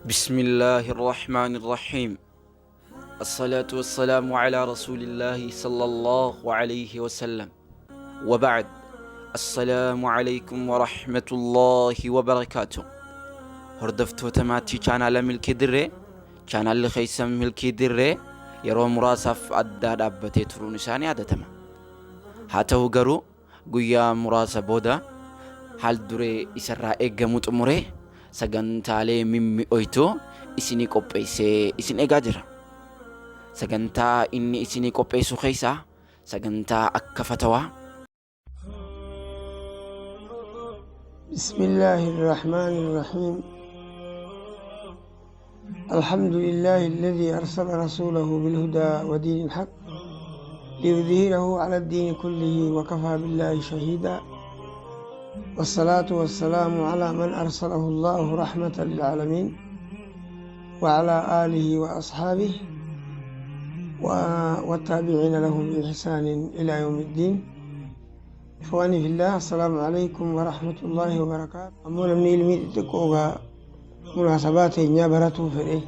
بسم الله الرحمن الرحيم. الصلاة والسلام على رسول الله صلى الله عليه وسلم وبعد. السلام عليكم ورحمة الله وبركاته. هردفتو تماتي channel ملكي دري channel خيسم ملكي دري يرو مراسف أداد أبتي ترونساني عادة تما هاتو غرو قويا مراسة بودا حال دري إسراء إيقاموت أموري sagantaalee mimmi'ooytoo isinii qopheessee isin eegaa jira. Sagantaa inni isinii qopheessu keessaa sagantaa akka fatawaa. Bismillahir Rahmanir Rahim. Alhamdulillahi alladhi arsala rasulahu bil huda wa dinil haqq liyudhhirahu 'ala ad-din kullihi wa kafa billahi shahida. والصلاة والسلام على من أرسله الله رحمة للعالمين وعلى آله وأصحابه والتابعين لهم بإحسان إلى يوم الدين. إخواني في الله، السلام عليكم ورحمة الله وبركاته. أمونا من علمي تقوغا مناسبات نيابرتو فده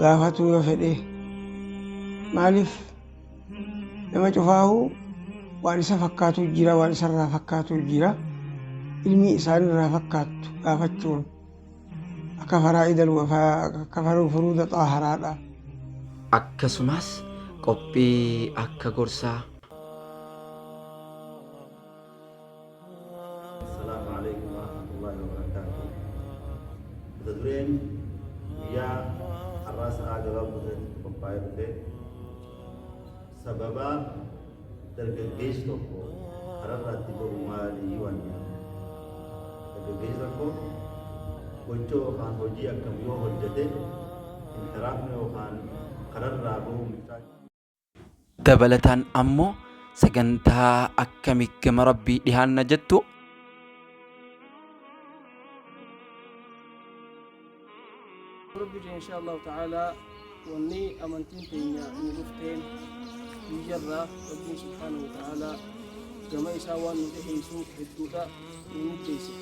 غافتو فده مالف لما تفاهو وانسا فكاتو جيرا وانسا فكاتو جيرا ilmi isaan irraa fakkaattu gaafachuun akka faraa'ida alwafaa akka furuuda xaaharaadha. Akkasumas qophii akka gorsaa. Assalamu alaikum warahmatullahi wabarakatuh. Tadureen guyyaa har'aa sa'aa gabaabduutti qophaa'ee dhufe sababa dargaggeessi tokko kararraatti godhu maalii waan jedhamu. Dargaggeessi tokko gochoo yookaan hojii akkamii yoo hojjete intaraafni yookaan kararraa bahuu mucaa. Dabalataan ammoo sagantaa akkamii gama rabbii dhihaanna jettu. ربي إن شاء الله تعالى وني أمنتين تينيا نلفتين يجرى ربي سبحانه وتعالى كما يساوان نتحي سوق حدودا ونجيسي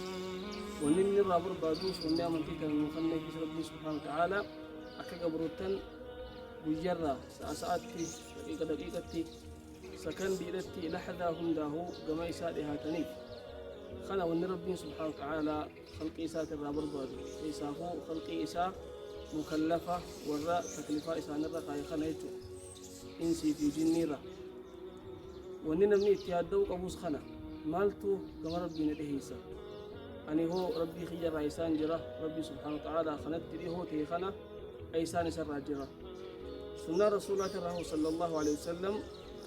وني نرى بربادوس وني أمنتين كان نخلي في ربي سبحانه وتعالى أكا بروتن يجرى ساعتي دقيقتي سكن بيرتي لحظة هم داهو كما يسادي هاتني خنا وني ربي سبحانه وتعالى خلقي سات الرابر بادو يسافو خلقي إسا مكلفة وراء تكلفة إسان الرقاية خنايتو إنسي في جنيرة وننا من اتيادو قبوس خنا مالتو كما ربي ندهيسا أني هو ربي خير إيسان جرا ربي سبحانه وتعالى خنت لي هو تي خنا إيسان سر جرا سنة رسول الله صلى الله عليه وسلم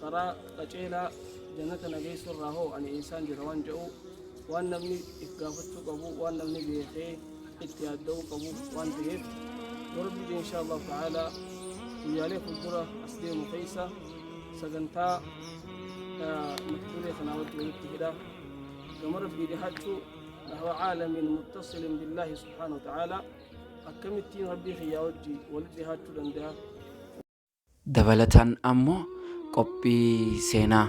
قرأ قجيلا جنة نبي سره عن إيسان جرا وانجو وان نمني إفقافتو قبو وان نمني بيخي اتيادو قبو وان بيخ وربي إن شاء الله تعالى ويالي خلقرة أسلي مقيسة سجنتا مكتوري خناوات ونكتهدا كما ربي لحجو نحو عالم متصل بالله سبحانه وتعالى أكمتين ربي خياوجي ولدي هاتو لندها. Dabalataan ammoo qophii seenaa.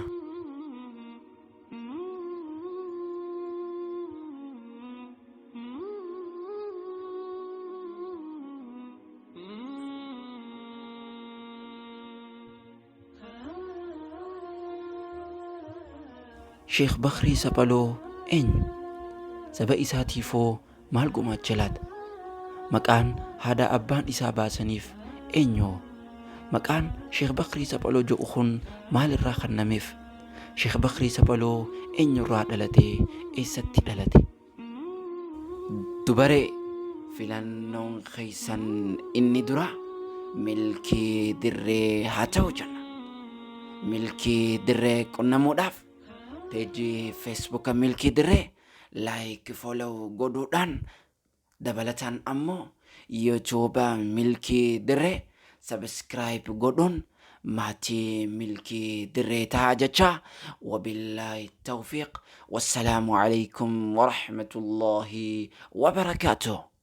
Sheekh Bakrii Saphaloo eenyu? Saba isaatiifoo maal gumaacha laata? Maqaan haadha abbaan isaa baasaniif eenyu? Maqaan Sheekh Bakrii Saphaloo jedhu kun maalirraa kennameef? Sheekh Bakrii Saphaloo eenyurraa dhalatee eessatti dhalate? Dubaree filannoon keessan inni dura milkii dirree haa ta'u jenna. Milkii dirree qunnamuudhaaf peejii feesbuuka milkii dirree laayik foolow godhuudhaan dabalataan ammoo yuutuuba milkii dirree sabiskiraayib godhuun maatii milkii dirree ta'a jecha. Wabillaahi tawfiiq. Wassalaamu alaykum warahmatullaahi wabarakaatuh.